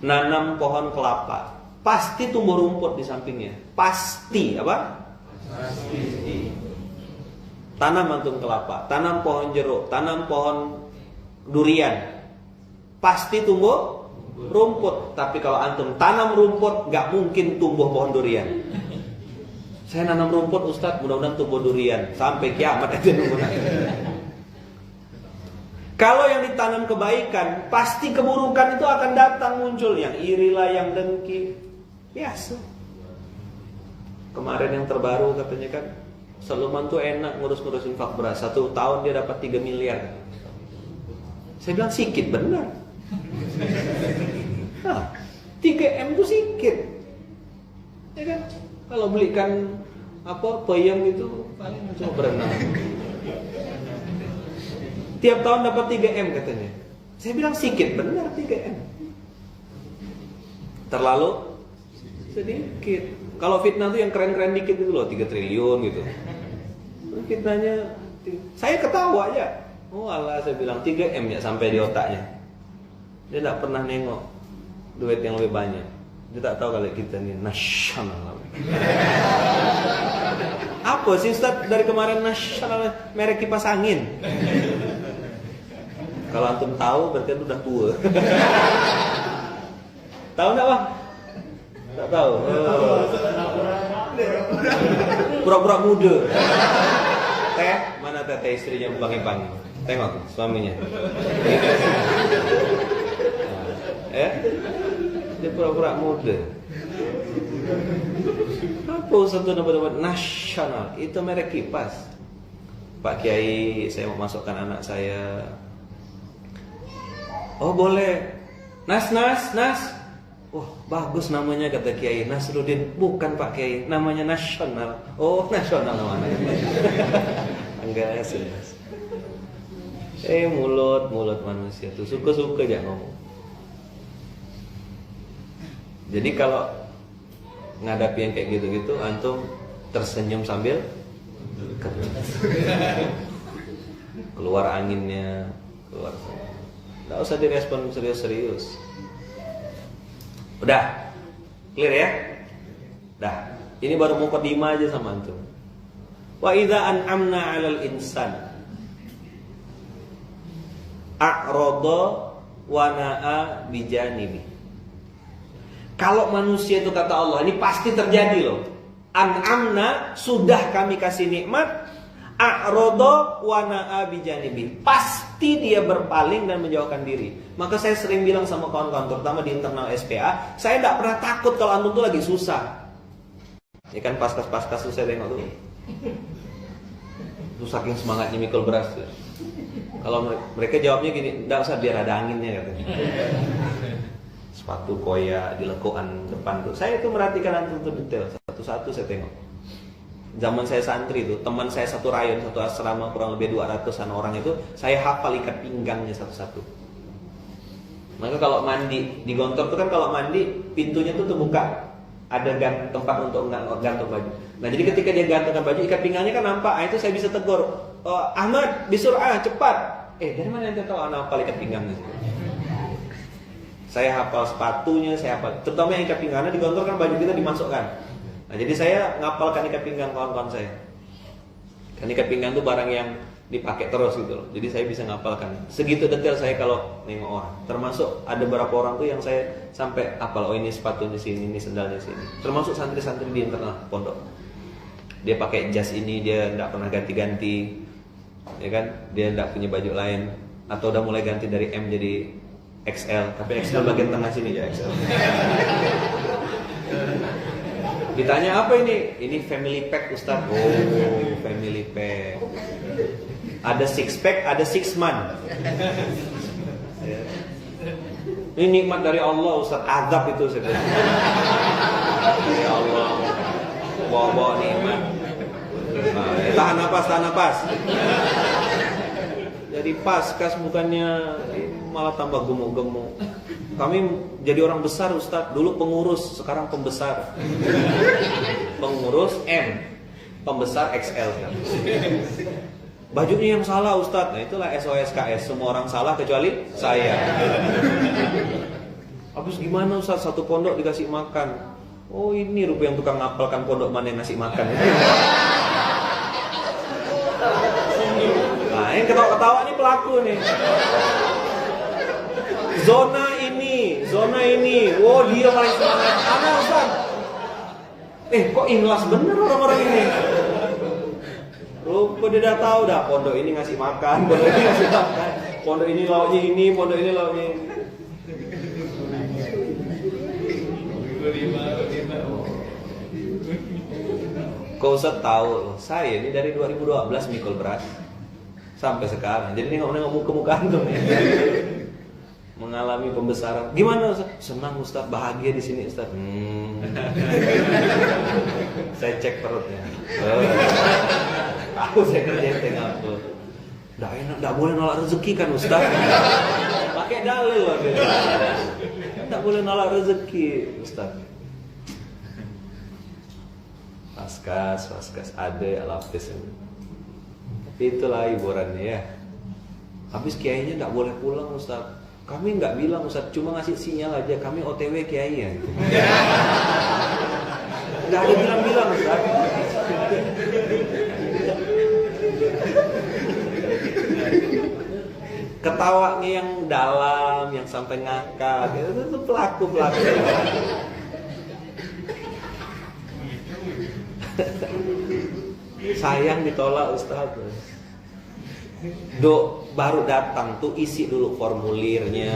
nanam pohon kelapa, pasti tumbuh rumput di sampingnya. Pasti apa? Pasti. Tanam antum kelapa, tanam pohon jeruk, tanam pohon durian, pasti tumbuh rumput. Tapi kalau antum tanam rumput, nggak mungkin tumbuh pohon durian. Saya nanam rumput Ustadz, mudah-mudahan tumbuh durian sampai kiamat aja nunggu. Kalau yang ditanam kebaikan, pasti keburukan itu akan datang muncul. Yang irilah, yang dengki, biasa. Kemarin yang terbaru katanya kan, Saluman tuh enak ngurus-ngurus infak beras. 1 tahun dia dapat 3 miliar. Saya bilang sikit benar. 3M tuh sikit. Ya kan? Kalau belikan peyem itu paling cuma berenang. Tiap tahun dapat 3M katanya. Saya bilang sikit benar 3M. Terlalu sedikit. Kalau fitnah tuh yang keren-keren dikit itu loh, 3 triliun gitu. Fitnahnya, saya ketawa aja. Oh alah, saya bilang 3M ya sampai di otaknya. Dia tidak pernah nengok duit yang lebih banyak. Dia tak tahu kalau kita ini nasional. Apa sih Ustaz dari kemarin nasional merek kipas angin? Kalau antum tahu berarti itu udah tua. Tahu enggak Bang? Tak tahu. Pura-pura muda. Teh, mana teh istrinya Bang Ipang? Tengok suaminya. Dia pura-pura muda. Apa satu nama nasional? Itu merek kipas. Pak Kiai, saya mau masukkan anak saya. Oh boleh. Nas. Oh bagus namanya kata Kiai Nasruddin. Bukan Pak Kiai, namanya nasional. Oh nasional namanya. Enggak serius. Mulut manusia tuh suka-suka aja ngomong. Jadi kalau ngadapi yang kayak gitu-gitu, antum tersenyum sambil keluar anginnya, keluar. Nggak usah direspon serius-serius. Udah, clear ya? Dah, ini baru mukadimah aja sama antum. Wa idza an'amna 'alal insan a'rada wa na'a bijanibi. Kalau manusia itu kata Allah, ini pasti terjadi loh. An'amna, sudah kami kasih nikmat, a'rada wa na'a bijanibi. Pasti dia berpaling dan menjauhkan diri. Maka saya sering bilang sama kawan-kawan, terutama di internal SPA, saya tidak pernah takut kalau antum tuh lagi susah. Ya kan paskas-paskas tuh saya tengok tuh. Tuh saking semangatnya mikul beras tuh. Kalau mereka jawabnya gini, enggak usah biar ada anginnya katanya. Sepatu koya di lekukan depan tuh. Saya itu merhatikan antum tuh detail, satu-satu saya tengok. Zaman saya santri tuh, teman saya satu rayon, satu asrama kurang lebih 200-an orang itu, saya hafal ikat pinggangnya satu-satu. Maka kalau mandi di Gontor tuh kan kalau mandi pintunya tuh terbuka, ada tempat untuk gantung baju. Nah jadi ketika dia gantungkan baju, ikat pinggangnya kan nampak. Nah, itu saya bisa tegur, Ahmad bisur'ah cepat. Dari mana ente tahu anak hafal ikat pinggangnya? Saya hafal sepatunya, saya hafal. Terutama yang ikat pinggangnya di Gontor kan baju kita dimasukkan. Nah jadi saya ngapalkan ikat pinggang kawan-kawan saya. Kan ikat pinggang itu barang yang dipakai terus gitu loh. Jadi saya bisa ngapalkan. Segitu detail saya kalau nengok orang. Termasuk ada beberapa orang tuh yang saya sampai hafal. Oh ini sepatunya sini, ini sendalnya sini. Termasuk santri-santri di internal pondok. Dia pakai jas ini, dia nggak pernah ganti-ganti, ya kan? Dia nggak punya baju lain. Atau udah mulai ganti dari M jadi XL. Tapi XL bagian tengah sini ya XL. Ditanya apa ini? Ini family pack Ustaz. Oh, family pack. Ada 6 pack, ada 6 month. Ini nikmat dari Allah Ustaz. Azab itu sebenarnya. Ya Allah. Bawa-bawa nikmat. Tahan napas. Jadi paskas bukannya malah tambah gemuk-gemuk. Kami jadi orang besar Ustaz. Dulu pengurus, sekarang pembesar. Pengurus M, pembesar XL kan. Bajunya yang salah Ustaz. Nah itulah SOSKS. Semua orang salah kecuali saya. Habis gimana Ustaz, satu pondok dikasih makan? Oh ini rupa yang tukang ngapalkan pondok mana yang ngasih makan. Nah yang ketawa-ketawa nih pelaku nih. Zona ini, oh dia paling semangat. Mana Ustaz? Kok ikhlas bener orang-orang ini. Rupa dia udah tahu dah, pondok ini ngasih makan, pondok ini ngasih makan, pondok ini lauknya ini, pondok ini lauknya ini. Kau Ustaz tahu, saya ini dari 2012 mikul beras sampai sekarang. Jadi nengok muka antum ya. Mengalami pembesaran. Gimana Ustaz? Senang Ustaz, bahagia di sini Ustaz. Saya cek perutnya. Aku saya kerjain tengah aku. Nggak enak, nggak boleh nolak rezeki kan Ustaz. Pakai dalil lagi. Nggak boleh nolak rezeki Ustaz. Paskas, ada lapis. Tapi itulah hiburannya ya. Habis kiainya nggak boleh pulang Ustaz. Kami nggak bilang Ustaz, cuma ngasih sinyal aja. Kami OTW kiai ya. Nggak ada bilang-bilang Ustaz. Ketawanya yang dalam, yang sampai ngakak, itu pelaku. Sayang ditolak Ustaz. Baru datang tuh isi dulu formulirnya,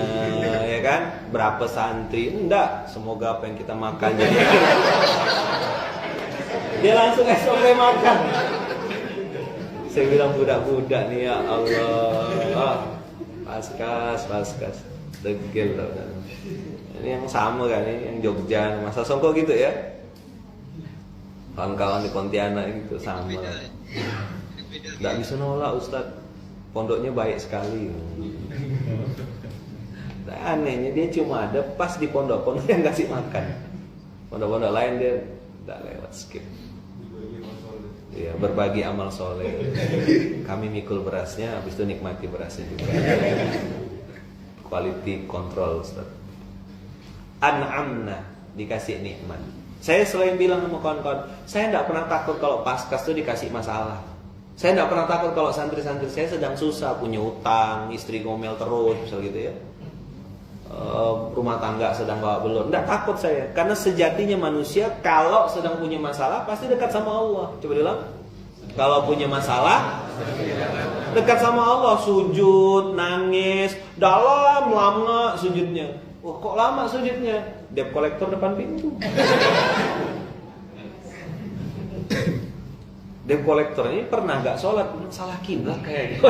ya kan? Berapa santri? Enggak, semoga apa yang kita makan jadi. Dia langsung SOP makan. Saya bilang budak-budak nih ya Allah. Paskas. Degil tau kan. Ini yang sama kan, ini yang Jogja, Masa Songko gitu ya. Kawan-kawan di Pontianak gitu sama. Nggak bisa nolak Ustaz. Pondoknya baik sekali. Nah, anehnya dia cuma ada pas di pondok yang ngasih makan. Pondok-pondok lain dia nggak lewat, skip. Ya, berbagi amal soleh. Kami mikul berasnya, habis itu nikmati berasnya juga. Quality control Ustaz. An'amna, dikasih nikmat. Saya selain bilang sama kawan-kawan, saya tidak pernah takut kalau paskas itu dikasih masalah. Saya tidak pernah takut kalau santri-santri saya sedang susah, punya utang, istri ngomel terus, misal gitu ya. Rumah tangga sedang bawa belur. Tidak takut saya, karena sejatinya manusia kalau sedang punya masalah pasti dekat sama Allah. Coba bilang, kalau punya masalah dekat sama Allah, sujud, nangis, dalam lama sujudnya. Wah, kok lama sujudnya? Debt collector depan pintu. Debt collector ini pernah nggak sholat, salah kiblat kayak gitu.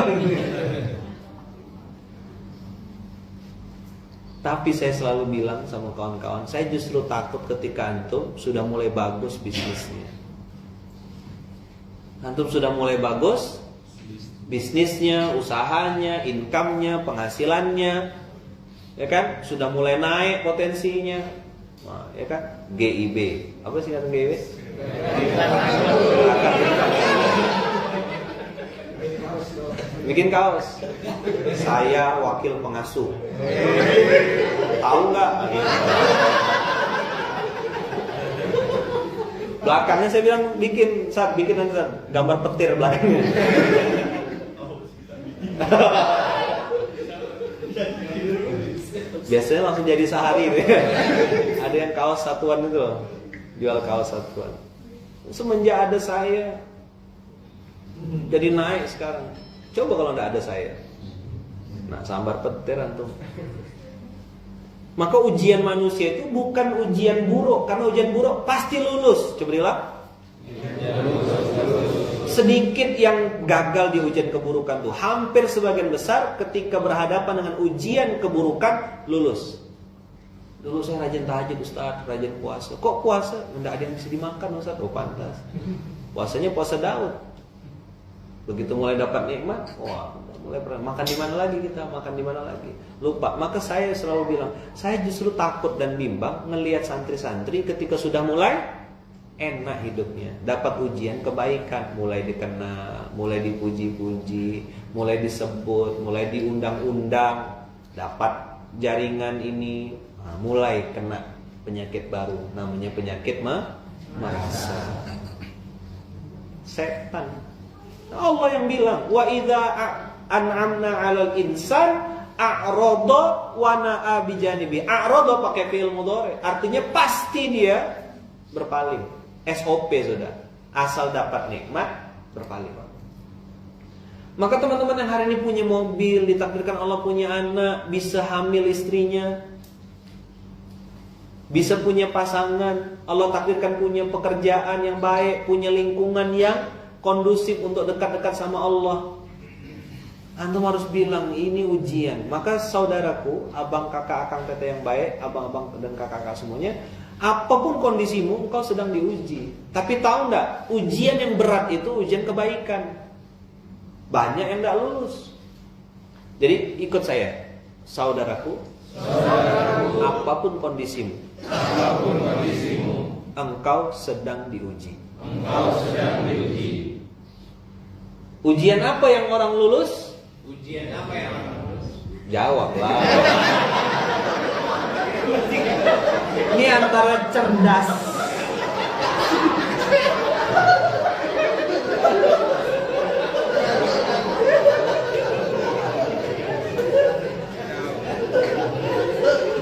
Tapi saya selalu bilang sama kawan-kawan, saya justru takut ketika antum sudah mulai bagus bisnisnya. Antum sudah mulai bagus bisnisnya, usahanya, income-nya, penghasilannya, ya kan? Sudah mulai naik potensinya, nah, ya kan? GIB, apa sih kata GIB? Bikin kaos. Saya wakil pengasuh. Tahu nggak? Belakangnya saya bilang bikin nanti gambar petir belakangnya. Biasanya langsung jadi sehari gitu. Ada yang kaos satuan itu loh, jual kaos satuan. Semenjak ada saya jadi naik sekarang. Coba kalau nggak ada saya, nah sambar petir antum. Maka ujian manusia itu bukan ujian buruk, karena ujian buruk pasti lulus. Coba bilang. Sedikit yang gagal di ujian keburukan tuh, hampir sebagian besar ketika berhadapan dengan ujian keburukan lulus. Dulu saya rajin tahajud Ustaz, rajin puasa. Kok puasa? Nggak ada yang bisa dimakan Ustaz. Oh pantas. Puasanya puasa Daud. Begitu mulai dapat nikmat, wah, mulai makan di mana lagi kita? Makan di mana lagi? Lupa. Maka saya selalu bilang, saya justru takut dan bimbang ngelihat santri-santri ketika sudah mulai enak hidupnya, dapat ujian kebaikan, mulai dikenal, mulai dipuji-puji, mulai disebut, mulai diundang-undang, dapat jaringan ini, Nah, mulai kena penyakit baru, namanya penyakit merasa. Setan. Allah yang bilang, wa idza an'amna 'alal insan a'rada wa na'a bijanibi. A'rada pakai fi'il mudhari, artinya pasti dia berpaling. SOP sudah. Asal dapat nikmat berpaling. Maka teman-teman yang hari ini punya mobil, ditakdirkan Allah punya anak, bisa hamil istrinya, bisa punya pasangan, Allah takdirkan punya pekerjaan yang baik, punya lingkungan yang kondusif untuk dekat-dekat sama Allah. Antum harus bilang ini ujian. Maka saudaraku, abang, kakak, akang, teteh yang baik, abang-abang dan kakak-kakak semuanya, apapun kondisimu, engkau sedang diuji. Tapi tahu enggak, ujian yang berat itu ujian kebaikan. Banyak yang enggak lulus. Jadi ikut saya, saudaraku, apapun kondisimu, engkau sedang diuji. Ujian apa yang orang lulus? Ujian apa yang orang lulus? Jawablah. Ini antara cerdas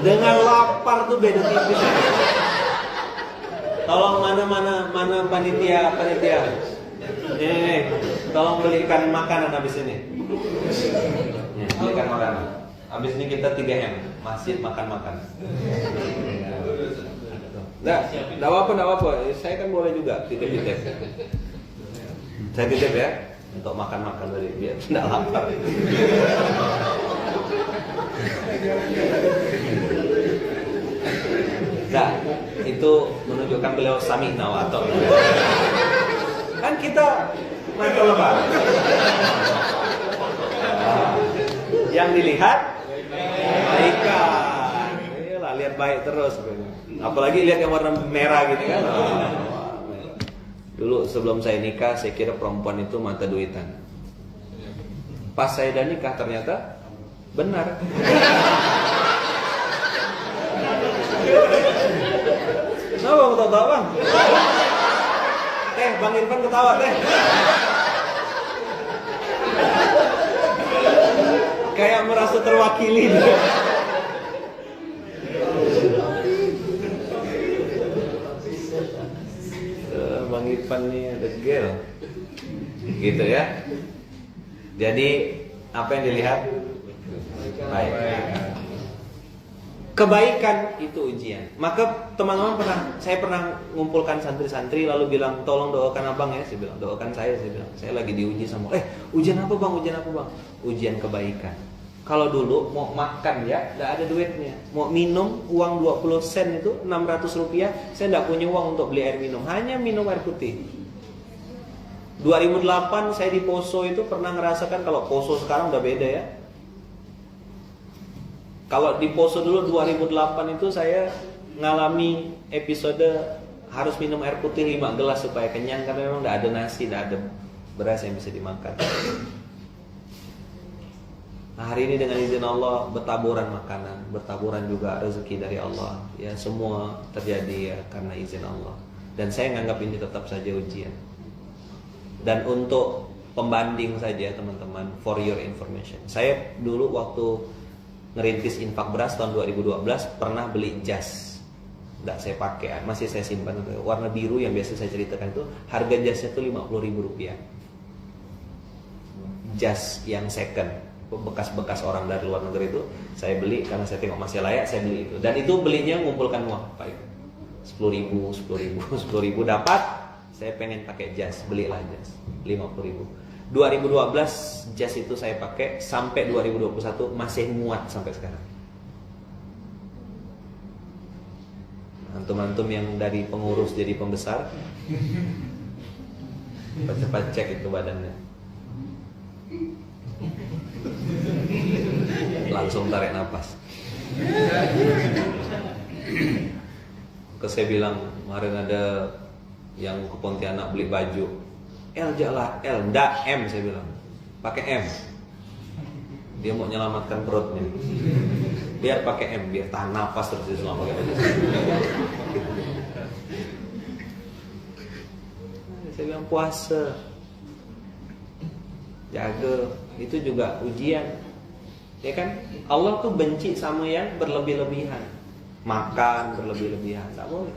dengan lapar tuh beda tipis. Tolong mana panitia. Nih, tolong belikan makanan habis ini. Ya, belikan makanan. Habis ini kita 3M, masjid makan. Enggak apa-apa. Saya kan boleh juga titip. Saya titip ya untuk makan tadi biar tidak lapar. Nah, itu menunjukkan beliau sami'na wa ata'na. Kan kita mantul lebar. Yang dilihat kebaikan. Iyalah, lihat baik terus. Apalagi lihat yang warna merah gitu kan. Dulu sebelum saya nikah, saya kira perempuan itu mata duitan. Pas saya udah nikah ternyata benar. Nah, bang ketawa bang. Bang Irfan ketawa teh. Kayak merasa terwakili dia. Bang Irfan nih ada gel. Gitu ya. Jadi apa yang dilihat? Baik. Kebaikan itu ujian. Maka teman-teman saya pernah ngumpulkan santri-santri lalu bilang tolong doakan abang ya. Saya bilang doakan saya bilang saya lagi diuji sama. Ujian apa bang? Ujian kebaikan. Kalau dulu mau makan ya, tidak ada duitnya. Mau minum uang 20 sen itu 600 rupiah. Saya tidak punya uang untuk beli air minum. Hanya minum air putih. 2008 saya di Poso itu pernah ngerasakan kalau Poso sekarang udah beda ya. Kalau di Poso dulu 2008 itu saya ngalami episode harus minum air putih 5 gelas supaya kenyang karena memang tidak ada nasi, tidak ada beras yang bisa dimakan. Nah, hari ini dengan izin Allah bertaburan makanan, bertaburan juga rezeki dari Allah. Ya semua terjadi ya karena izin Allah. Dan saya menganggap ini tetap saja ujian. Dan untuk pembanding saja teman-teman, for your information. Saya dulu waktu ngerintis infak beras tahun 2012 pernah beli jas. Nggak saya pakai, masih saya simpan. Warna biru yang biasa saya ceritakan itu harga jasnya itu 50.000 rupiah. Jas yang second, bekas-bekas orang dari luar negeri itu saya beli karena saya tengok masih layak, saya beli itu. Dan itu belinya ngumpulkan uang, Pak. 10.000 dapat. Saya pengen pakai jas, belilah jas 50.000. 2012 jas itu saya pakai sampai 2021 masih muat sampai sekarang. Antum-antum yang dari pengurus jadi pembesar, cepat cek itu badannya. Langsung tarik nafas. Saya bilang kemarin ada yang ke Pontianak beli baju. L jalah, L, ndak M saya bilang. Pakai M. Dia mau menyelamatkan perutnya. Biar pakai M, biar tahan nafas terus selama pakai baju. Saya bilang puasa, jaga, itu juga ujian. Ya kan? Allah tuh benci sama yang berlebih-lebihan. Makan berlebih-lebihan, tak boleh.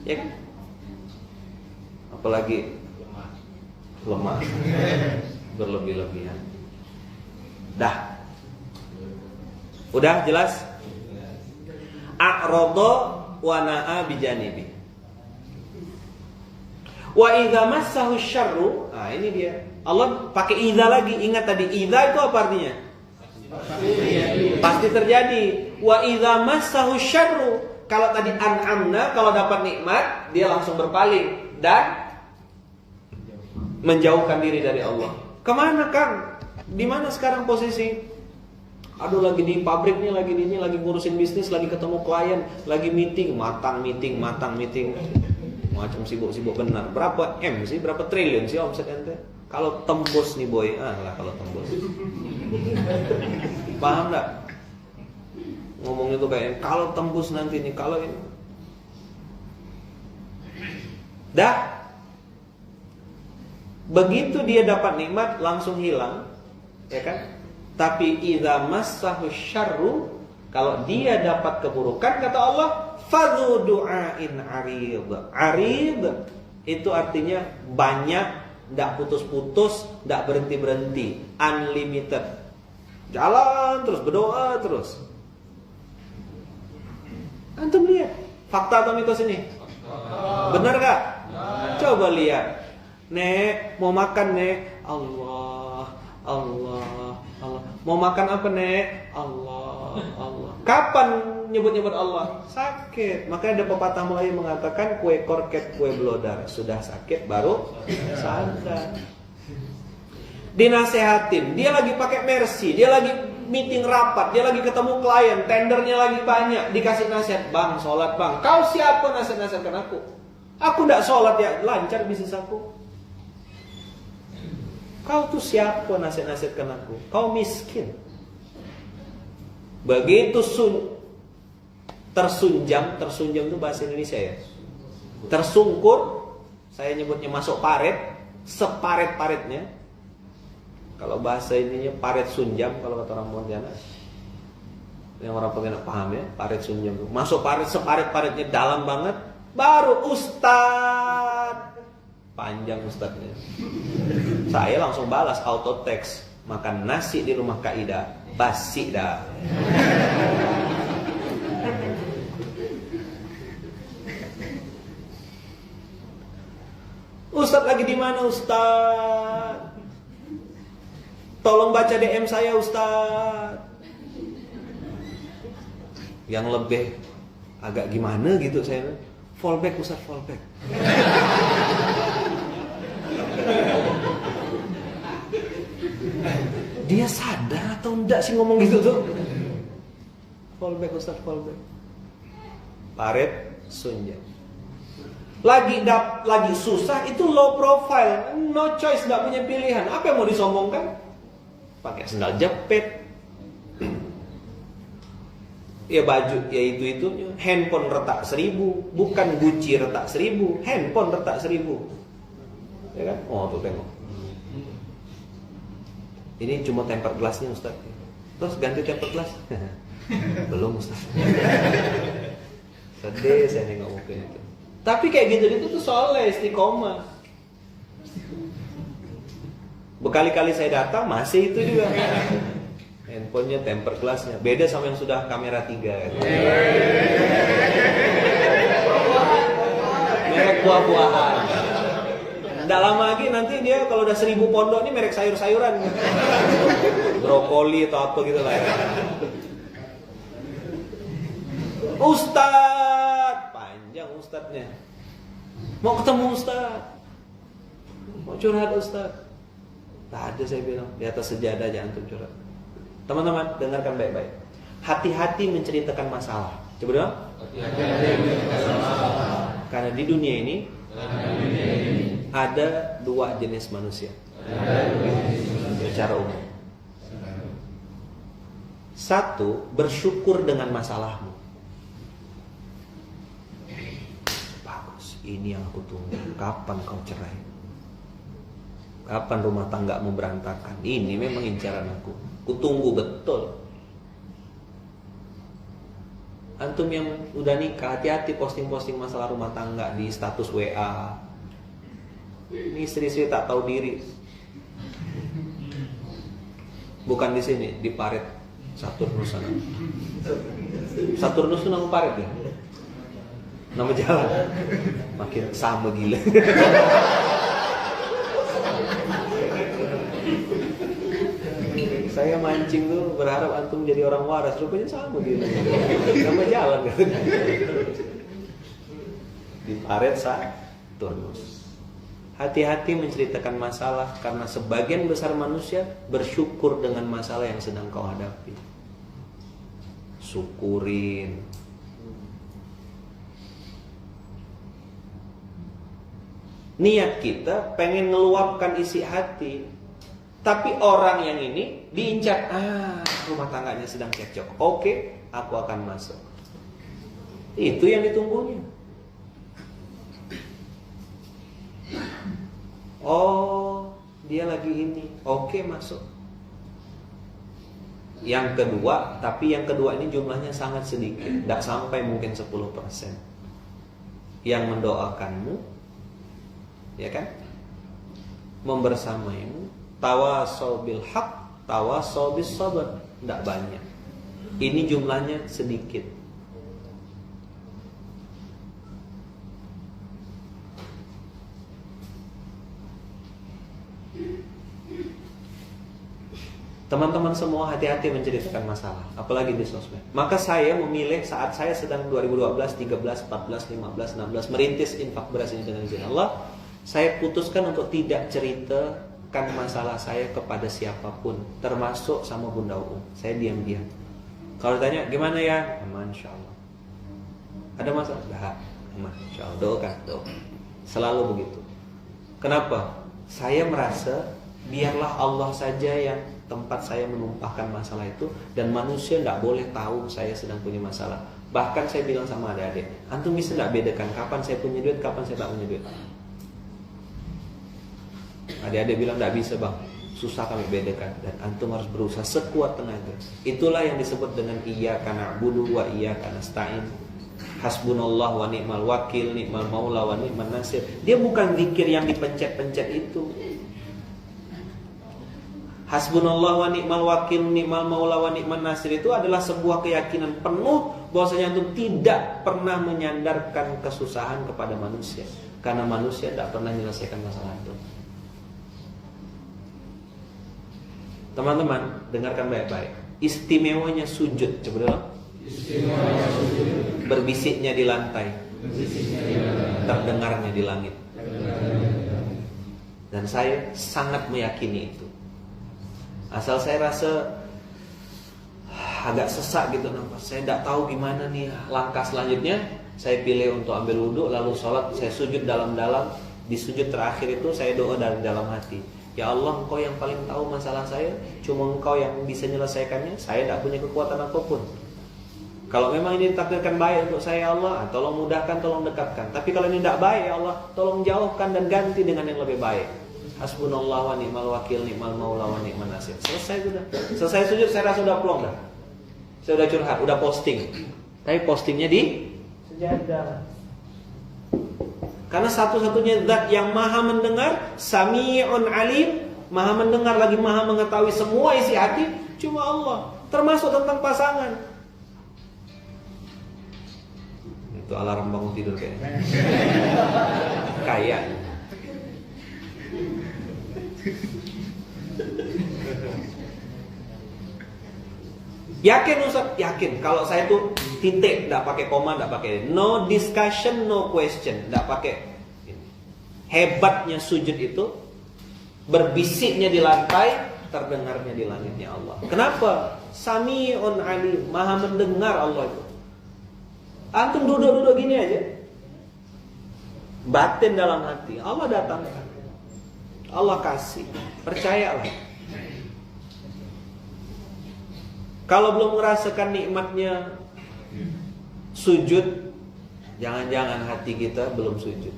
Ya kan? Apalagi lemah. Berlebih-lebihan. Dah. Udah jelas? A'rada wa na'a bijanibi. Wa idza massahu syarru, nah ini dia. Allah pakai idza lagi. Ingat tadi idza itu apa artinya? Pasti terjadi. Wa idza massahu syarru, kalau tadi an'amna, kalau dapat nikmat dia langsung berpaling dan menjauhkan diri dari Allah. Kemana Kang? Di mana sekarang posisi? Aduh, lagi di pabrik nih, lagi di ini, lagi ngurusin bisnis, lagi ketemu klien, lagi meeting, matang meeting. Macam sibuk-sibuk benar. Berapa M sih? Berapa triliun sih omset ente? Kalau tembus nih boy, kalau tembus. Paham enggak? Ngomongnya tuh kayak kalau tembus nanti nih, kalau ini. Dah. Begitu dia dapat nikmat langsung hilang, ya kan? Tapi idza massahu syarru, kalau dia dapat keburukan, kata Allah, fadhu du'ain arid. Arid itu artinya banyak, tidak putus-putus, tidak berhenti-berhenti, unlimited. Jalan terus, berdoa terus. Antum lihat fakta atau mitos ini? Benar gak? Coba lihat. Nek, mau makan Nek? Allah. Mau makan apa Nek? Allah. Kapan nyebut-nyebut Allah? Sakit. Makanya ada pepatah Melayu mengatakan kue korket, kue blodar. Sudah sakit baru sadar. Dinasehatin, dia lagi pakai Mercy, dia lagi meeting rapat, dia lagi ketemu klien, tendernya lagi banyak, dikasih nasihat, Bang, sholat Bang. Kau siapa nasihat-nasihatkan aku? Aku tidak sholat ya, lancar bisnis aku. Kau tuh siapa nasihat-nasihatkan aku? Kau miskin. Begitu tersunjam itu bahasa Indonesia ya. Tersungkur, saya nyebutnya masuk paret, separet-paretnya. Kalau bahasa ininya paret sunjam, kalau kata orang Pontianak. Yang orang Pontianak paham ya, paret sunjam itu. Masuk paret, separet-paretnya dalam banget, baru Ustadz. Panjang Ustadznya. Saya langsung balas auto text, makan nasi di rumah Kak Ida, basi dah. Ustadz lagi di mana Ustadz? Tolong baca DM saya Ustadz. Yang lebih agak gimana gitu saya, fallback Ustadz, fallback. Dia sadar atau enggak sih ngomong gitu tuh? Fallback Ustaz, fallback. Paret sunjam. Lagi susah itu low profile, no choice, enggak punya pilihan. Apa yang mau disombongkan? Pakai sendal jepit. Ya baju, ya itu. Handphone retak 1000, bukan Gucci retak 1000, handphone retak 1000. Ya kan? Oh tuh tengok. Ini cuma tempered glassnya Ustaz. Terus ganti tempered glass? Belum Ustaz. Sedih saya nengok mungkin itu. Tapi kayak gitu tuh soleh, istiqomah. Berkali-kali saya datang masih itu juga. Handphonenya tempered glassnya. Beda sama yang sudah kamera 3. Merek buah-buahan. Nggak lama lagi nanti dia kalau udah 1000 pondok ini merek sayur-sayuran, brokoli atau apa gitu lah ya. Ustadz, panjang ustadznya. Mau ketemu ustadz, mau curhat ustadz. Tak ada saya bilang, di atas sejadah jangan curhat. Teman-teman dengarkan baik-baik. Hati-hati menceritakan masalah. Coba dong. Karena di dunia ini ada 2 jenis manusia secara umum. Satu, bersyukur dengan masalahmu. Bagus, ini yang aku tunggu. Kapan kau cerai? Kapan rumah tanggamu berantakan? Ini memang incaran aku. Kutunggu betul. Antum yang udah nikah, hati-hati posting-posting masalah rumah tangga di status WA. Ini istri-istri tak tahu diri. Bukan di sini, di Parit Saturnus sana. Saturnus itu nama Parit ya? Nama jalan. Makin sama gila. Saya mancing tuh berharap antum jadi orang waras, rupanya sama gitu. Nama jalan kan. Di Paret Saturnus. Hati-hati menceritakan masalah, karena sebagian besar manusia bersyukur dengan masalah yang sedang kau hadapi. Syukurin. Niat kita pengen ngeluapkan isi hati, tapi orang yang ini diincar, rumah tangganya sedang cekcok. Oke, aku akan masuk. Itu yang ditunggunya. Oh, dia lagi ini. Oke, masuk. Yang kedua, tapi yang kedua ini jumlahnya sangat sedikit, tidak sampai mungkin 10%. Yang mendoakanmu, ya kan? Membersamaimu, tawasau bil haq, tawasau bis sabr. Tidak banyak. Ini jumlahnya sedikit. Teman-teman semua hati-hati menceritakan masalah, apalagi di sosmed. Maka saya memilih saat saya sedang 2012, 13, 14, 15, 16 merintis infak beras ini dengan izin Allah, saya putuskan untuk tidak ceritakan masalah saya kepada siapapun, termasuk sama Bunda Uum. Saya diam-diam. Kalau tanya gimana ya, aman insyaallah. Ada masalah? Enggak, aman insyaallah. Doakan. Selalu begitu. Kenapa? Saya merasa biarlah Allah saja yang tempat saya menumpahkan masalah itu, dan manusia tidak boleh tahu saya sedang punya masalah. Bahkan saya bilang sama adik-adik, antum bisa tidak bedakan kapan saya punya duit, kapan saya tak punya duit? Adik-adik bilang tidak bisa bang, susah kami bedakan, dan antum harus berusaha sekuat tenaga. Itulah yang disebut dengan iyyaka na'budu wa iyyaka nasta'in. Hasbunallah wa ni'mal wakil, ni'mal maula wa ni'man nasir. Dia bukan zikir yang dipencet-pencet itu. Hasbunallah wa ni'mal wakil, ni'mal maula wa ni'man nasir itu adalah sebuah keyakinan penuh bahwasanya antum tidak pernah menyandarkan kesusahan kepada manusia, karena manusia tidak pernah menyelesaikan masalah itu. Teman-teman, dengarkan baik-baik. Istimewanya sujud, coba dulu. Istimewanya sujud. Berbisiknya di lantai, terdengarnya di langit. Dan saya sangat meyakini itu. Asal saya rasa agak sesak gitu nafas, saya tidak tahu gimana nih langkah selanjutnya. Saya pilih untuk ambil wudhu, lalu sholat. Saya sujud dalam-dalam. Di sujud terakhir itu saya doa dari dalam hati, ya Allah, Engkau yang paling tahu masalah saya, cuma Engkau yang bisa menyelesaikannya. Saya tidak punya kekuatan apapun. Kalau memang ini ditakdirkan baik untuk saya, ya Allah, tolong mudahkan, tolong dekatkan. Tapi kalau ini tidak baik, ya Allah, tolong jauhkan dan ganti dengan yang lebih baik. Hasbunallah wa ni'mal wakil, ni'mal maula wa ni'man nasir. Selesai sudah. Selesai sujud saya rasa sudah plong dah. Saya sudah curhat, sudah posting. Tapi postingnya di sejadah. Karena satu-satunya zat yang maha mendengar, Sami'un alim, maha mendengar lagi maha mengetahui semua isi hati, cuma Allah. Termasuk tentang pasangan. Itu alarm bangun tidur kayaknya. Kayaknya. Yakin Ustaz? Yakin. Kalau saya tuh titik, tidak pakai koma, tidak pakai no discussion, no question, tidak pakai. Hebatnya sujud itu, berbisiknya di lantai, terdengarnya di langitnya Allah. Kenapa? Sami'un alim, maha mendengar Allah itu. Antum duduk-duduk gini aja, batin dalam hati, Allah datangkan, Allah kasih, percayalah. Kalau belum merasakan nikmatnya sujud, jangan-jangan hati kita belum sujud.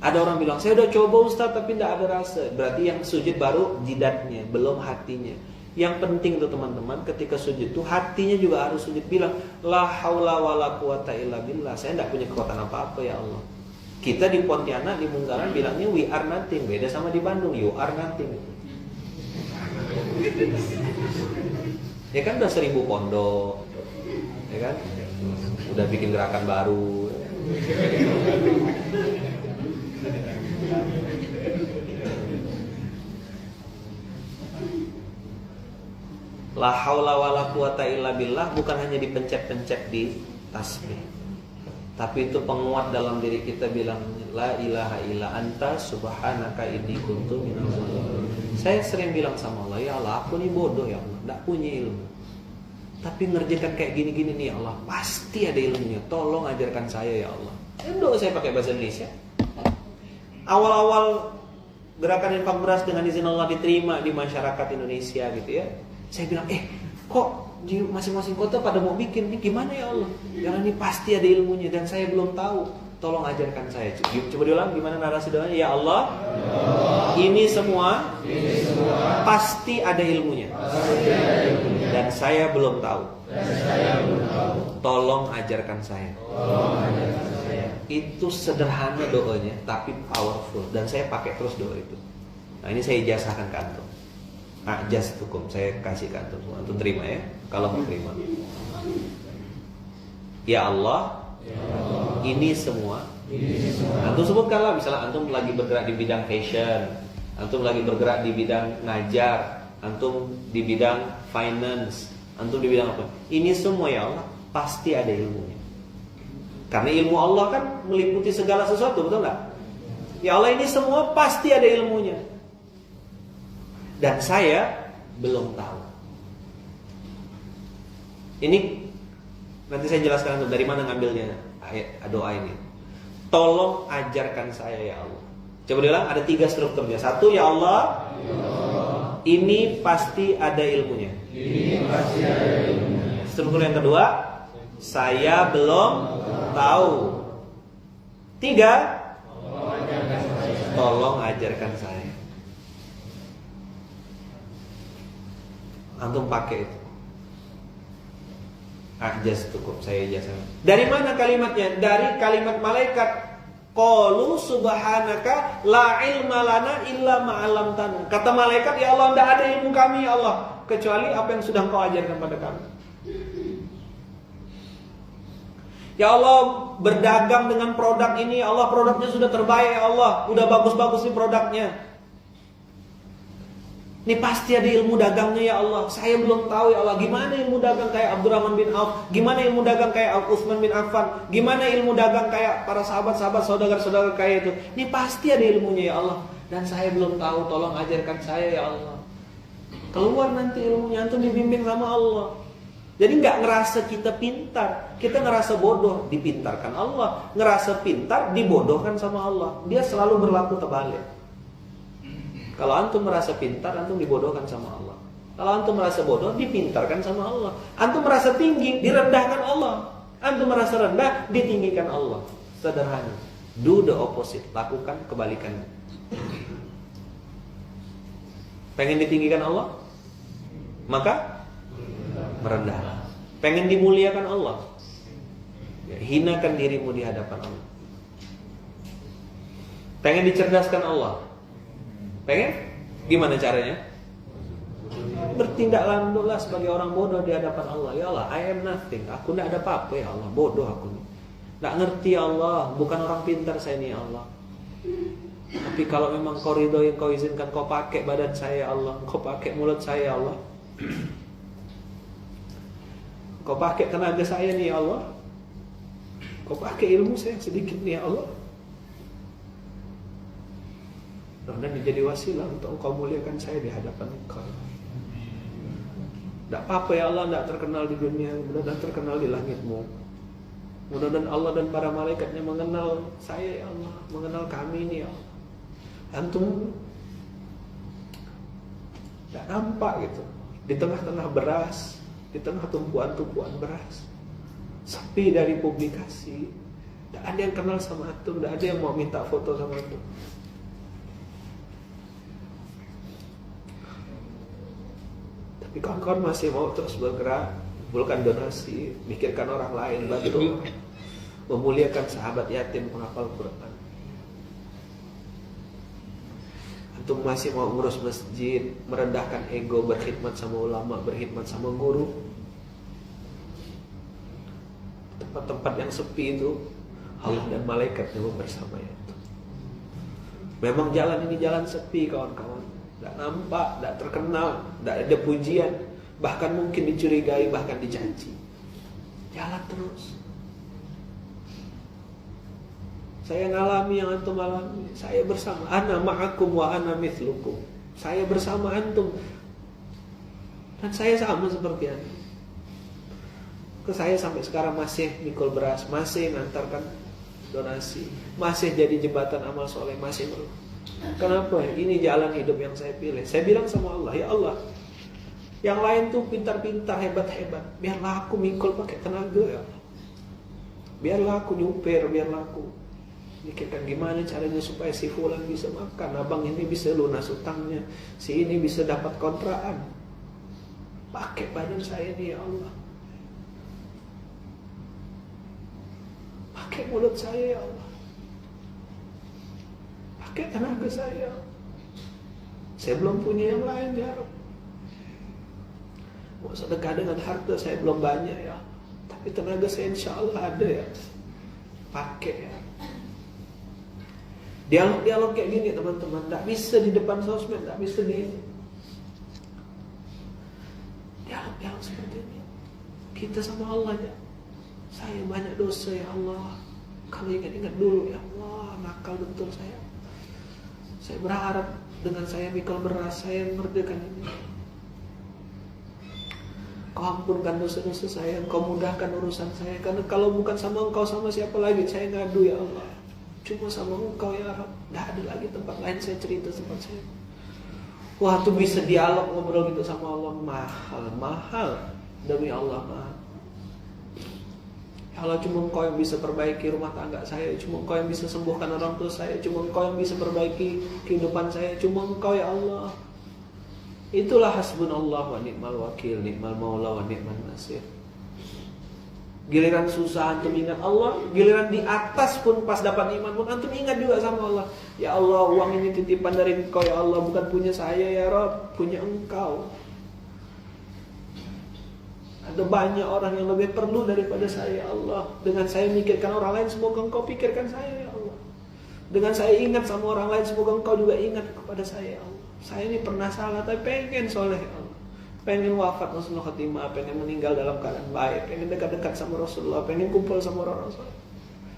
Ada orang bilang, saya udah coba Ustaz tapi tidak ada rasa. Berarti yang sujud baru jidatnya, belum hatinya. Yang penting tuh teman-teman, ketika sujud tuh hatinya juga harus sujud. Bilang, la haula wala quwata illa billah. Saya tidak punya kekuatan apa-apa ya Allah. Kita di Pontianak, di Munggaran bilangnya we are nothing. Beda sama di Bandung, you are nothing. Ya kan udah 1000 pondok, ya kan? Udah bikin gerakan baru. La haula wala quwata illa billah bukan hanya dipencet-pencet di tasbih, tapi itu penguat dalam diri kita bilang la ilaha illa anta subhanaka inni kuntu minaz zalimin. Saya sering bilang sama Allah, ya Allah aku nih bodoh ya Allah, enggak punya ilmu. Tapi ngerjakan kayak gini-gini nih ya Allah, pasti ada ilmunya. Tolong ajarkan saya ya Allah. Doa saya pakai bahasa Indonesia. Awal-awal gerakan infak beras dengan izin Allah diterima di masyarakat Indonesia gitu ya. Saya bilang, kok di masing-masing kota pada mau bikin, ini gimana ya Allah? Yang ini pasti ada ilmunya dan saya belum tahu. Tolong ajarkan saya. Coba diulang gimana narasi doanya? Ya Allah, ini semua pasti ada ilmunya. Dan saya belum tahu. Tolong ajarkan saya. Itu sederhana doanya, tapi powerful. Dan saya pakai terus doa itu. Nah ini saya ijazahkan ke antum. Jas hukum saya kasih ke antum. Antum terima ya, kalau mau terima. Ya Allah, ini semua. Antum sebutkanlah, misalnya antum lagi bergerak di bidang fashion, antum lagi bergerak di bidang ngajar, antum di bidang finance, antum di bidang apa? Ini semua ya Allah pasti ada ilmunya. Karena ilmu Allah kan meliputi segala sesuatu, betul nggak? Ya Allah ini semua pasti ada ilmunya. Dan saya belum tahu. Ini nanti saya jelaskan dari mana ngambilnya doa ini. Tolong ajarkan saya ya Allah. Coba diulang, ada 3 strukturnya. 1, ya Allah, ini pasti ada ilmunya. Struktur yang kedua, saya belum tahu. 3, tolong ajarkan saya. Antum pakai itu. Jas cukup saya ijazah. Dari mana kalimatnya? Dari kalimat malaikat. Qalu subhanaka la ilma lana illa ma 'allamtana. Kata malaikat, ya Allah, tidak ada ilmu kami ya Allah kecuali apa yang sudah Engkau ajarkan pada kami. Ya Allah, berdagang dengan produk ini, ya Allah, produknya sudah terbaik ya Allah, udah bagus-bagus nih produknya. Ini pasti ada ilmu dagangnya ya Allah. Saya belum tahu ya Allah, gimana ilmu dagang kayak Abdurrahman bin Auf, gimana ilmu dagang kayak Utsman bin Affan, gimana ilmu dagang kayak para sahabat-sahabat, saudara-saudara kaya itu. Ini pasti ada ilmunya ya Allah. Dan saya belum tahu, tolong ajarkan saya ya Allah. Keluar nanti ilmunya, antum dibimbing sama Allah. Jadi nggak ngerasa kita pintar, kita ngerasa bodoh, dipintarkan Allah. Ngerasa pintar, dibodohkan sama Allah. Dia selalu berlaku terbalik. Kalau antum merasa pintar, antum dibodohkan sama Allah. Kalau antum merasa bodoh, dipintarkan sama Allah. Antum merasa tinggi, direndahkan Allah. Antum merasa rendah, ditinggikan Allah. Sederhana. Do the opposite, lakukan kebalikannya. Pengen ditinggikan Allah? Maka merendah. Pengen dimuliakan Allah? Ya, hinakan dirimu di hadapan Allah. Pengen dicerdaskan Allah? Pengen? Gimana caranya? Bertindak landuklah sebagai orang bodoh di hadapan Allah. Ya Allah, I am nothing. Aku tidak ada apa-apa ya Allah. Bodoh aku nih. Tidak ngerti ya Allah. Bukan orang pintar saya nih ya Allah. Tapi kalau memang kau ridho yang kau izinkan, kau pakai badan saya ya Allah. Kau pakai mulut saya ya Allah. Kau pakai tenaga saya nih ya Allah. Kau pakai ilmu saya yang sedikit nih ya Allah. Dan menjadi wasilah untuk Engkau muliakan saya di hadapan Engkau. Tidak apa-apa ya Allah, tidak terkenal di dunia, mudah-mudahan terkenal di langit-Mu. Mudah-mudahan Allah dan para malaikatnya mengenal saya ya Allah, mengenal kami ini ya Allah. Antum tidak nampak gitu. di tengah-tengah beras, di tengah tumpuan-tumpuan beras, sepi dari publikasi, tidak ada yang kenal sama antum, tidak ada yang mau minta foto sama antum. Tapi kawan-kawan masih mau terus bergerak, kumpulkan donasi, mikirkan orang lain, bantu, memuliakan sahabat yatim penghafal Quran. Antum masih mau ngurus masjid, merendahkan ego, berkhidmat sama ulama, berkhidmat sama guru. Tempat-tempat yang sepi itu Allah dan malaikatnya bersama itu. Memang jalan ini jalan sepi kawan-kawan, tidak nampak, tidak terkenal, tidak ada pujian, bahkan mungkin dicurigai, bahkan dicaci. Jalan terus. Saya ngalami yang antum alami. Saya bersama, ana ma'akum wa ana mithlukum. Saya bersama antum, dan saya sama seperti antum. Ke saya sampai sekarang masih mikul beras, masih ngantarkan donasi, masih jadi jembatan amal soleh, masih belum. Kenapa? Ini jalan hidup yang saya pilih. Saya bilang sama Allah, ya Allah, yang lain tuh pintar-pintar, hebat-hebat, biarlah aku mikul pakai tenaga ya Allah. Biarlah aku nyupir, biarlah aku mikirkan gimana caranya supaya si fulan bisa makan, abang ini bisa lunas utangnya, si ini bisa dapat kontrakan. Pakai badan saya nih ya Allah, pakai mulut saya ya Allah, pakai tenaga saya. Saya belum punya yang lain ya Rabb. Mau sedekah dengan harta saya belum banyak ya, tapi tenaga saya insya Allah ada ya. Pakai ya. Dialog-dialog kayak gini teman-teman, tidak bisa di depan sosmed, tidak bisa di dialog-dialog seperti ini. Kita sama Allah ya, saya banyak dosa ya Allah, kalau ingat-ingat dulu ya Allah, nakal betul saya. Saya berharap dengan saya mikul beras, saya merdekakan ini. Kau ampunkan dosa-dosa saya, Engkau mudahkan urusan saya, karena kalau bukan sama Engkau, sama siapa lagi saya ngadu ya Allah. Cuma sama Engkau ya Rabb, tidak ada lagi tempat lain saya cerita tempat saya. Wah, tuh bisa dialog ngobrol gitu sama Allah, mahal demi Allah mahal. Ya Allah, cuma Engkau yang bisa perbaiki rumah tangga saya, cuma Engkau yang bisa sembuhkan orang tua saya, cuma Engkau yang bisa perbaiki kehidupan saya, cuma Engkau ya Allah. Itulah hasbunallah wa ni'mal wakil, ni'mal maula wa ni'man nasir. Giliran susah antum ingat Allah, giliran di atas pun pas dapat iman pun antum ingat juga sama Allah. Ya Allah, uang ini titipan dari Engkau ya Allah, bukan punya saya ya Rabb, punya Engkau. Ada banyak orang yang lebih perlu daripada saya ya Allah. Dengan saya mikirkan orang lain, semoga Engkau pikirkan saya ya Allah. Dengan saya ingat sama orang lain, semoga Engkau juga ingat kepada saya ya Allah. Saya ini pernah salah, tapi pengen soleh ya Allah. Pengen wafat husnul khatimah, pengen meninggal dalam keadaan baik, pengen dekat-dekat sama Rasulullah, pengen kumpul sama orang soleh.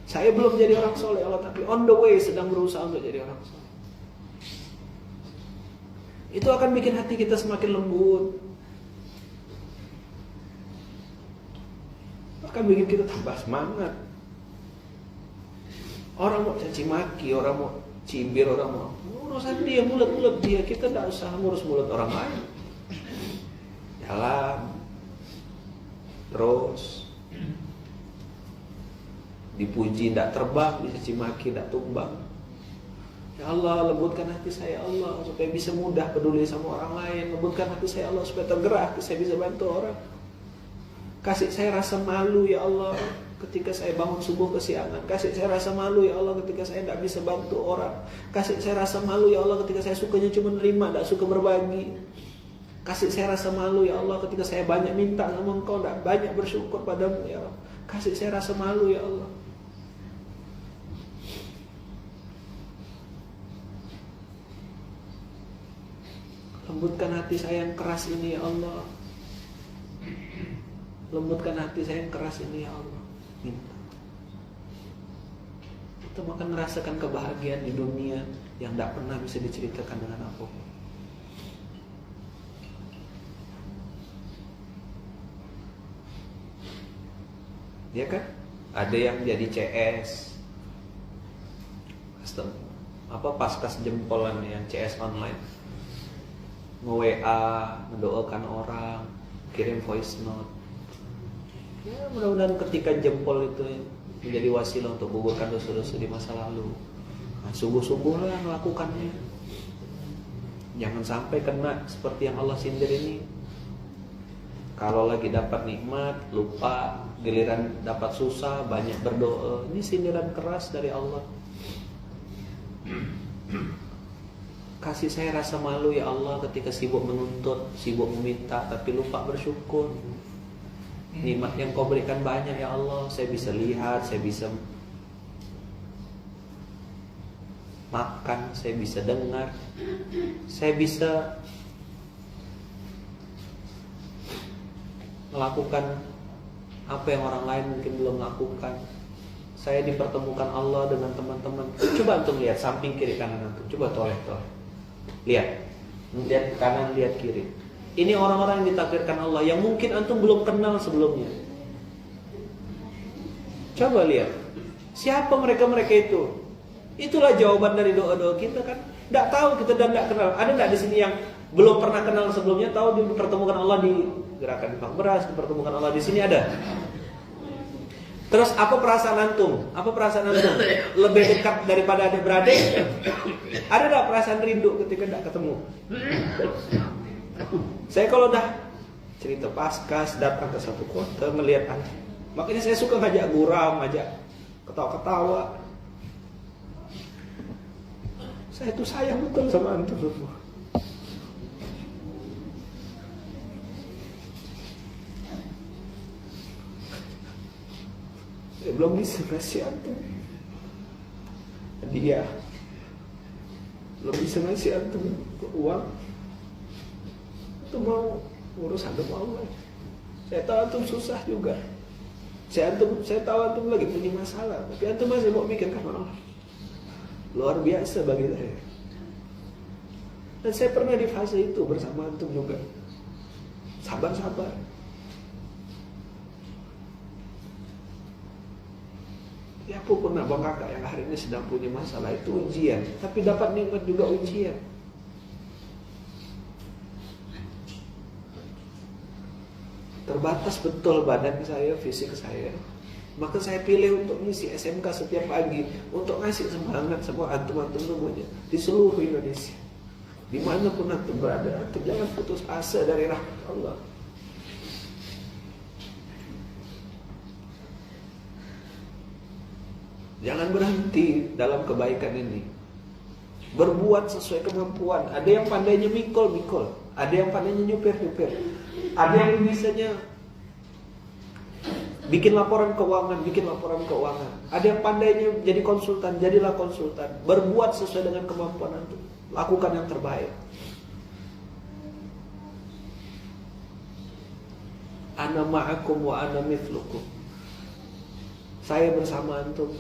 Saya belum jadi orang soleh Allah, tapi on the way sedang berusaha untuk jadi orang soleh. Itu akan bikin hati kita semakin lembut, akan bikin kita tambah semangat. Orang mau caci maki, orang mau cibir, orang mau urusan dia, mulut-mulut dia, kita tidak usah ngurus mulut orang lain. Jalan terus, dipuji tidak terbang, dicaci maki tidak tumbang. Ya Allah, lembutkan hati saya Allah, supaya bisa mudah peduli sama orang lain. Lembutkan hati saya Allah, supaya tergerak, saya bisa bantu orang. Kasih saya rasa malu ya Allah, ketika saya bangun subuh kesiangan. Kasih saya rasa malu ya Allah, ketika saya tidak bisa bantu orang. Kasih saya rasa malu ya Allah, ketika saya sukanya cuma nerima, tidak suka berbagi. Kasih saya rasa malu ya Allah, ketika saya banyak minta sama Engkau, tidak banyak bersyukur padamu ya Allah. Kasih saya rasa malu ya Allah. Lembutkan hati saya yang keras ini ya Allah. Lembutkan hati saya yang keras ini ya Allah. Minta. Kita akan merasakan kebahagiaan di dunia yang tidak pernah bisa diceritakan dengan apapun. Ya kan? Ada yang jadi CS, custom, paskas jempolan yang CS online. nge-WA, mendoakan orang, kirim voice note. Ya mudah-mudahan ketika jempol itu menjadi wasilah untuk gugurkan dosa-dosa di masa lalu. Nah, sungguh-sungguhlah melakukannya. Jangan sampai kena seperti yang Allah sindir ini. Kalau lagi dapat nikmat, lupa, giliran dapat susah, banyak berdoa. Ini sindiran keras dari Allah. Kasih saya rasa malu ya Allah ketika sibuk menuntut, sibuk meminta, tapi lupa bersyukur. Nikmat yang kau berikan banyak ya Allah. Saya bisa lihat, saya bisa makan, saya bisa dengar, saya bisa melakukan apa yang orang lain mungkin belum lakukan. Saya dipertemukan Allah dengan teman-teman. Coba antum lihat samping kiri kanan antum. Coba toleh. Lihat kanan, lihat kiri. Ini orang-orang yang ditakdirkan Allah yang mungkin antum belum kenal sebelumnya. Coba lihat siapa mereka itu. Itulah jawaban dari doa-doa kita kan. Tidak tahu kita dan tidak kenal. Ada tidak di sini yang belum pernah kenal sebelumnya, tahu dipertemukan Allah di gerakan infak beras, dipertemukan Allah di sini ada. Terus apa perasaan antum? Apa perasaan antum? Lebih dekat daripada adik-beradik? Ada tidak perasaan rindu ketika tidak ketemu? Saya kalau dah cerita paskas datang ke satu kota melihat antum, makanya saya suka ngajak guram, ngajak ketawa-ketawa. Saya tuh sayang betul sama antum semua. Saya belum bisa ngasih antum hadiah, belum bisa ngasih antum uang. Antum mau urus agama Allah. Saya tahu antum susah juga. Saya tahu antum lagi punya masalah, tapi antum masih mau mikirkan Allah. Luar biasa bagi saya. Dan saya pernah di fase itu bersama antum juga. Sabar-sabar. Ya apapun abang kakak yang hari ini sedang punya masalah itu ujian, tapi dapat nikmat juga ujian. Terbatas betul badan saya, fisik saya. Maka saya pilih untuk ngisi SMK setiap pagi, untuk ngasih semangat semua antum-antum semuanya di seluruh Indonesia. Dimanapun antum berada, antum jangan putus asa dari rahmat Allah. Jangan berhenti dalam kebaikan ini. Berbuat sesuai kemampuan. Ada yang pandainya mikul, ada yang pandainya nyupir, ada yang bisanya bikin laporan keuangan. Ada yang pandainya jadi konsultan, jadilah konsultan. Berbuat sesuai dengan kemampuan antum. Lakukan yang terbaik. Ana ma'akum wa ana mithlukum. Saya bersama antum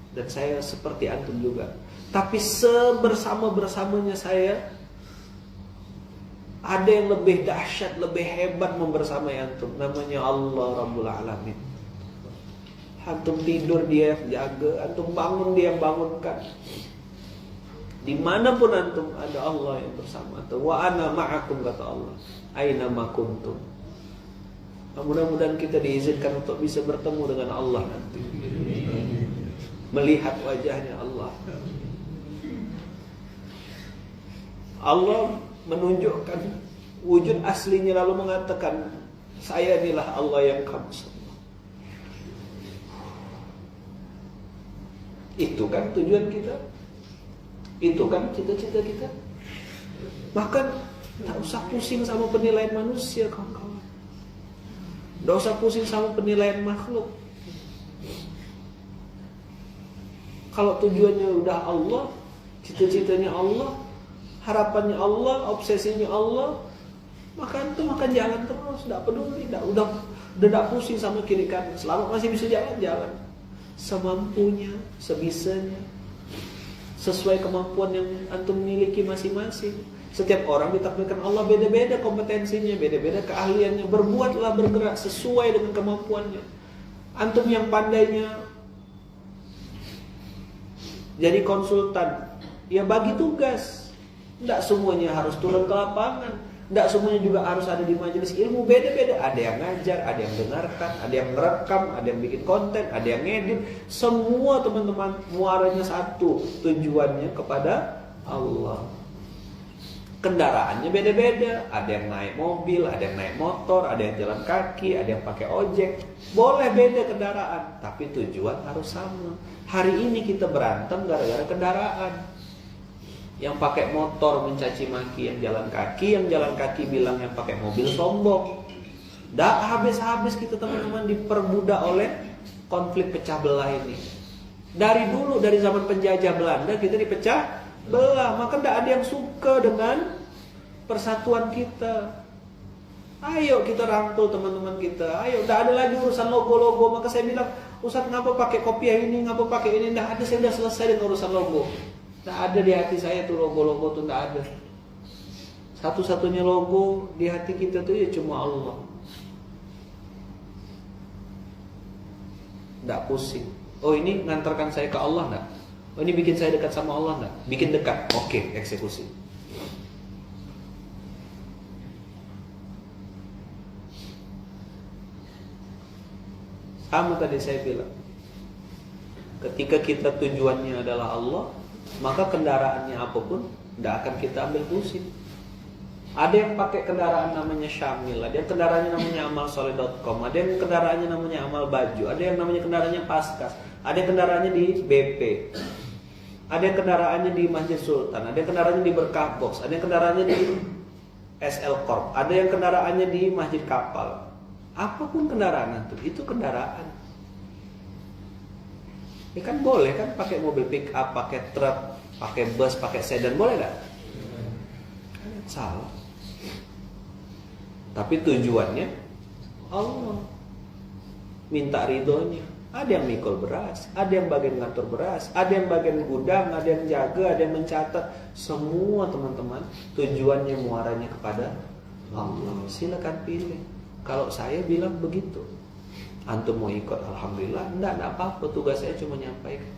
dan saya seperti antum juga. Tapi sebersama-bersamanya saya, ada yang lebih dahsyat, lebih hebat membersamai antum. Namanya Allah Rabbul Alamin. Antum tidur dia yang jaga, antum bangun dia yang bangunkan. Dimanapun antum ada Allah yang bersama antum. Wa ana ma'akum kata Allah. Aina ma kuntum. Mudah-mudahan kita diizinkan untuk bisa bertemu dengan Allah nanti. Melihat wajahnya Allah. Allah menunjukkan wujud aslinya lalu mengatakan, saya inilah Allah yang kamu sembah. Itu kan tujuan kita. Itu kan cita-cita kita. Maka tak usah pusing sama penilaian manusia, kawan-kawan. Tak usah pusing sama penilaian makhluk. Kalau tujuannya udah Allah, cita-citanya Allah, harapannya Allah, obsesinya Allah, maka itu makan jalan terus, tidak peduli, tidak pusing sama kiri kanan. Selama masih bisa jalan-jalan, semampunya, sebisanya, sesuai kemampuan yang antum miliki masing-masing. Setiap orang ditakdirkan Allah beda-beda kompetensinya, beda-beda keahliannya. Berbuatlah, bergerak sesuai dengan kemampuannya. Antum yang pandainya jadi konsultan, ya bagi tugas. Tidak semuanya harus turun ke lapangan. Tidak semuanya juga harus ada di majelis ilmu. Beda-beda. Ada yang ngajar, ada yang dengarkan, ada yang merekam, ada yang bikin konten, ada yang ngedit. Semua teman-teman muaranya satu. Tujuannya kepada Allah. Kendaraannya beda-beda. Ada yang naik mobil, ada yang naik motor, ada yang jalan kaki, ada yang pakai ojek. Boleh beda kendaraan, tapi tujuan harus sama. Hari ini kita berantem gara-gara kendaraan. Yang pakai motor mencaci maki yang jalan kaki bilang yang pakai mobil sombong. Dah habis-habis kita teman-teman diperbudak oleh konflik pecah belah ini. Dari dulu, dari zaman penjajah Belanda kita dipecah belah, maka tidak ada yang suka dengan persatuan kita. Ayo kita rangkul teman-teman kita. Ayo, tidak ada lagi urusan logo-logo. Maka saya bilang, Ustaz ngapa pakai kopiah ini, ngapa pakai ini? Tidak ada, saya sudah selesai dengan urusan logo. Tidak ada di hati saya tuh logo-logo tuh, tidak ada. Satu-satunya logo di hati kita tuh ya cuma Allah. Tidak pusing. Oh ini ngantarkan saya ke Allah enggak? Oh ini bikin saya dekat sama Allah enggak? Bikin dekat. Oke, eksekusi. Sama tadi saya bilang. Ketika kita tujuannya adalah Allah, maka kendaraannya apapun tidak akan kita ambil pusing. Ada yang pakai kendaraan namanya Syamil, ada yang kendaraannya namanya amalsoleh.com, ada yang kendaraannya namanya Amal Baju, ada yang namanya kendaraannya Paskas, ada yang kendaraannya di BP, ada yang kendaraannya di Masjid Sultan, ada yang kendaraannya di Berkah Box, ada yang kendaraannya di SL Corp, ada yang kendaraannya di Masjid Kapal. Apapun kendaraan itu kendaraan. Ya kan boleh kan pakai mobil pick up, pakai truk, pakai bus, pakai sedan, boleh nggak? Salah. Tapi tujuannya Allah, minta ridhonya. Ada yang mikul beras, ada yang bagian ngatur beras, ada yang bagian gudang, ada yang jaga, ada yang mencatat. Semua teman-teman tujuannya muaranya kepada Allah. Silakan pilih. Kalau saya bilang begitu, antum mau ikut, alhamdulillah. Enggak apa-apa, tugas saya cuma nyampaikan.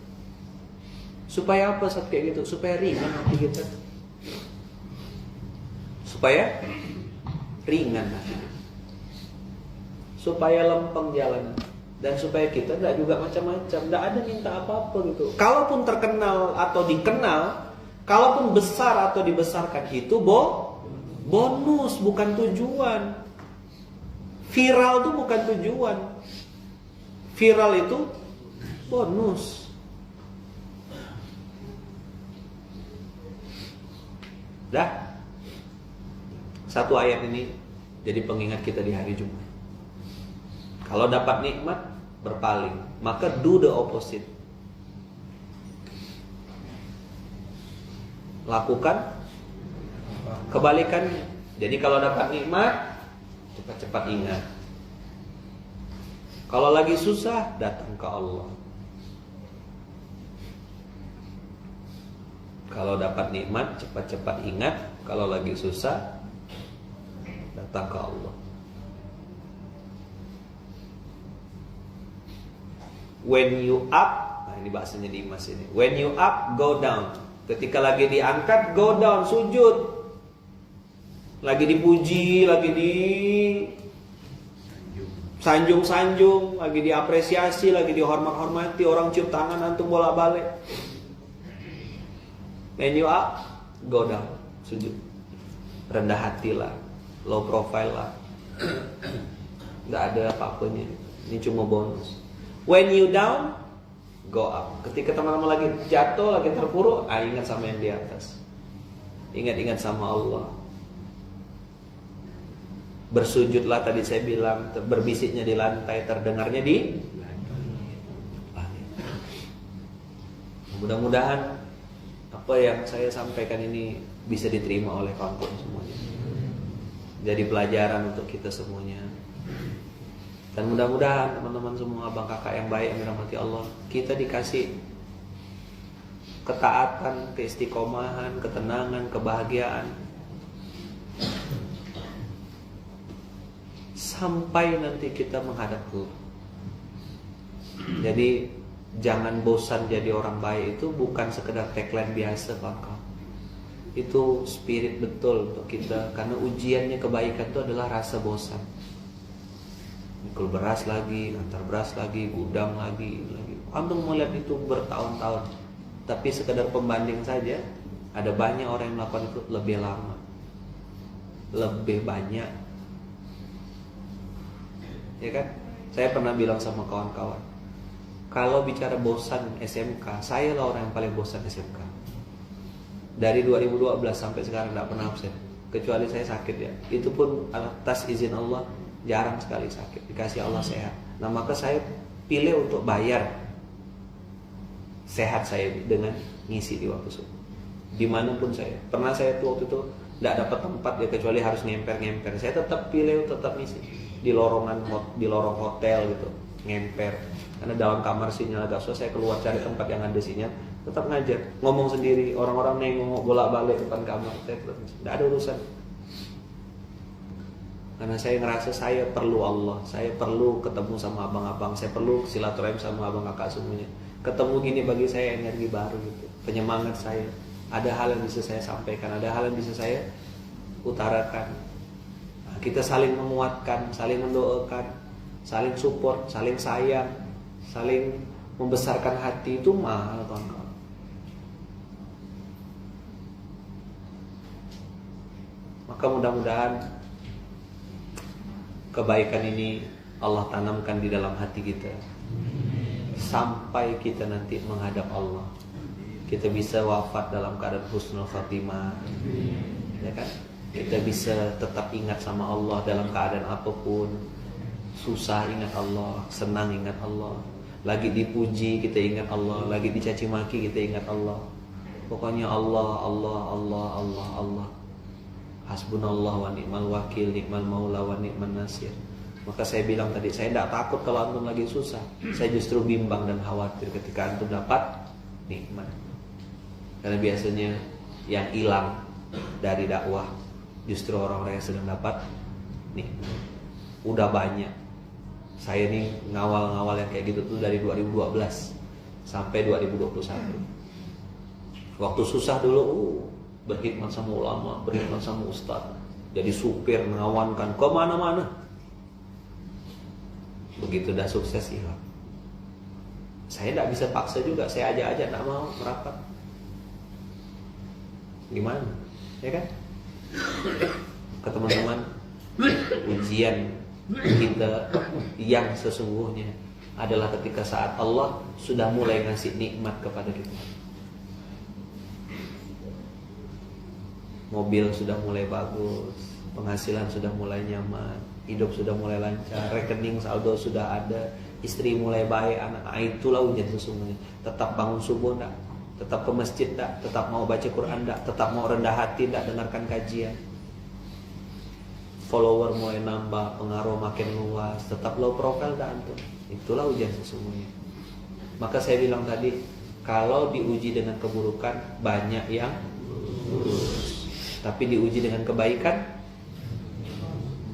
Supaya apa saat kayak gitu? Supaya ringan hati kita. Supaya ringan hati kita. Supaya lempeng jalan. Dan supaya kita enggak juga macam-macam. Enggak ada minta apa-apa gitu. Kalaupun terkenal atau dikenal, kalaupun besar atau dibesarkan, itu bonus, bukan tujuan. Viral itu bukan tujuan. Viral itu bonus. Dah. Satu ayat ini jadi pengingat kita di hari Jumat. Kalau dapat nikmat, berpaling, maka do the opposite. Lakukan kebalikannya. Jadi kalau dapat nikmat, cepat-cepat ingat. Kalau lagi susah, datang ke Allah. Kalau dapat nikmat, cepat-cepat ingat. Kalau lagi susah, datang ke Allah. When you up, nah ini bahasanya di Mas ini. When you up, go down. Ketika lagi diangkat, go down, sujud. Lagi dipuji, lagi di sanjung-sanjung, lagi diapresiasi, lagi dihormat-hormati, orang cium tangan antum bolak-balik. When you up, go down, sujud. Rendah hati lah, low profile lah. Nggak ada apa-apanya. Ini cuma bonus. When you down, go up. Ketika teman-teman lagi jatuh, lagi terpuruk, ingat sama yang di atas. Ingat-ingat sama Allah. Bersujudlah tadi saya bilang, berbisiknya di lantai, terdengarnya di langit. Mudah-mudahan apa yang saya sampaikan ini bisa diterima oleh kawan-kawan semuanya. Jadi pelajaran untuk kita semuanya. Dan mudah-mudahan teman-teman semua, abang kakak yang baik yang dirahmati Allah, kita dikasih ketaatan, keistiqomahan, ketenangan, kebahagiaan sampai nanti kita menghadap Allah. Jadi jangan bosan jadi orang baik itu bukan sekedar tagline biasa, Pak. itu spirit betul untuk kita, karena ujiannya kebaikan itu adalah rasa bosan. Mikul beras lagi, antar beras lagi, gudang lagi. Antum melihat itu bertahun-tahun, tapi sekedar pembanding saja, ada banyak orang yang melakukan itu lebih lama, lebih banyak, ya kan? Saya pernah bilang sama kawan-kawan, kalau bicara bosan SMK, saya lah orang yang paling bosan SMK. Dari 2012 sampai sekarang tidak pernah absen, kecuali saya sakit ya. Itu pun atas izin Allah, jarang sekali sakit, dikasih Allah sehat. Nah maka saya pilih untuk bayar sehat saya dengan ngisi di waktu subuh. Dimanapun saya, pernah saya tuh waktu itu tidak dapat tempat ya, kecuali harus ngemper, saya tetap pilih tetap ngisi di lorong hotel gitu, ngemper. Karena dalam kamar sinyal agak susah, saya keluar cari tempat yang ada sinyal, tetap ngajar, ngomong sendiri, orang-orang nengok bolak-balik depan kamar, saya tetap tidak ada urusan. Karena saya ngerasa saya perlu Allah, saya perlu ketemu sama abang-abang, saya perlu silaturahim sama abang kakak semuanya. Ketemu gini bagi saya energi baru gitu, penyemangat saya. Ada hal yang bisa saya sampaikan, ada hal yang bisa saya utarakan. Nah, kita saling menguatkan, saling mendoakan, saling support, saling sayang, saling membesarkan hati, itu mahal kawan-kawan. Maka mudah-mudahan kebaikan ini Allah tanamkan di dalam hati kita, sampai kita nanti menghadap Allah, kita bisa wafat dalam keadaan husnul khatimah, ya kan? Kita bisa tetap ingat sama Allah dalam keadaan apapun. Susah ingat Allah, senang ingat Allah, lagi dipuji kita ingat Allah, lagi dicaci maki kita ingat Allah. Pokoknya Allah, Allah, Allah, Allah, Allah. Hasbunallah wa ni'mal wakil, ni'mal maula wa ni'man nasir. Maka saya bilang tadi, saya tidak takut kalau antum lagi susah. Saya justru bimbang dan khawatir ketika antum dapat nikmat. Karena biasanya yang hilang dari dakwah justru orang-orang yang sedang dapat nikmat. Udah banyak. Saya nih ngawal-ngawal yang kayak gitu tuh dari 2012 sampai 2021. Waktu susah dulu berkhidmat sama ulama, berkhidmat sama ustaz, jadi supir mengawankan ke mana-mana. Begitu dah sukses hilang. Saya tidak bisa paksa juga, saya ajak-ajak tidak mau merapat. Gimana? Ya kan? Ke teman-teman, ujian kita yang sesungguhnya adalah ketika saat Allah sudah mulai ngasih nikmat kepada kita. Mobil sudah mulai bagus, penghasilan sudah mulai nyaman, hidup sudah mulai lancar, rekening saldo sudah ada, istri mulai baik, anak. Itulah ujian sesungguhnya. Tetap bangun subuh enggak? Tetap ke masjid enggak? Tetap mau baca Quran enggak? Tetap mau rendah hati enggak dengarkan kajian? Follower mulai nambah, pengaruh makin luas, tetap low profile enggak antum? Itulah ujian sesungguhnya. Maka saya bilang tadi, kalau diuji dengan keburukan banyak yang lurus, tapi diuji dengan kebaikan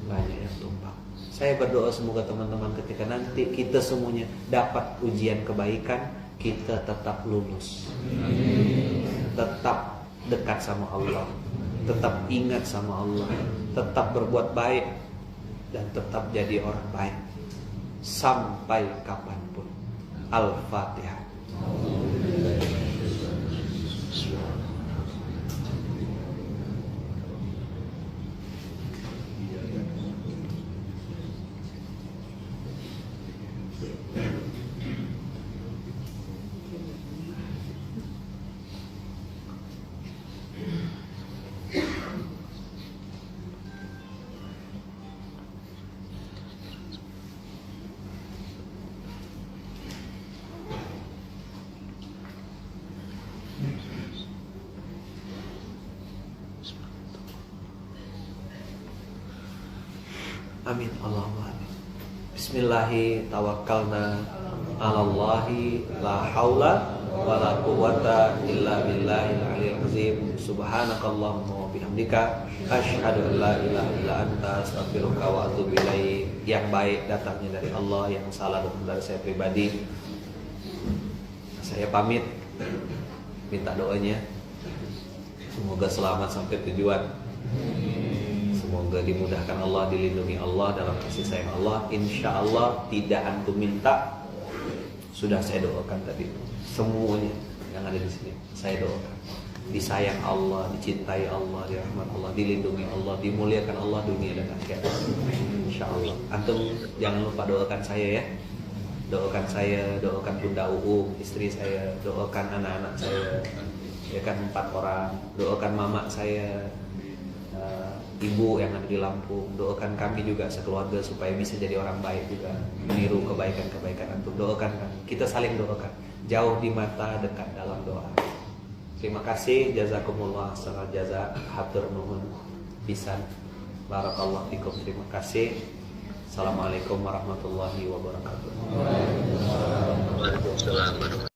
banyak yang tumpang. Saya berdoa semoga teman-teman ketika nanti kita semuanya dapat ujian kebaikan, kita tetap lulus, tetap dekat sama Allah, tetap ingat sama Allah, tetap berbuat baik, dan tetap jadi orang baik sampai kapanpun. Al-Fatihah. Amin Allahumma amin. Bismillahi tawakkalna 'alallahi la haula wala quwwata illa billahil aliyil azim. Subhanakallahumma wa bihamdika asyhadu an la ilaha illa anta astaghfiruka wa atubu ilaik. Yang baik datangnya dari Allah, yang salah datang dari saya pribadi. Saya pamit, minta doanya. Semoga selamat sampai tujuan. Semoga dimudahkan Allah, dilindungi Allah dalam kasih sayang Allah. Insya Allah tidak antum minta, sudah saya doakan tadi. Semuanya yang ada di sini saya doakan. Disayang Allah, dicintai Allah, dirahmat Allah, dilindungi Allah, dimuliakan Allah dunia dan akhirat. Insya Allah. Antum jangan lupa doakan saya ya. Doakan saya, doakan Bunda Uu, istri saya, doakan anak-anak saya, ya kan 4 orang, doakan mama saya, ibu yang ada di Lampung, doakan kami juga sekeluarga supaya bisa jadi orang baik juga, meniru kebaikan-kebaikan antum. Doakan kan, kita saling doakan, jauh di mata, dekat dalam doa. Terima kasih, jazakumullah sangat jaza, hatur nuhun pisan, barakallahu fikum. Terima kasih. Assalamualaikum warahmatullahi wabarakatuh.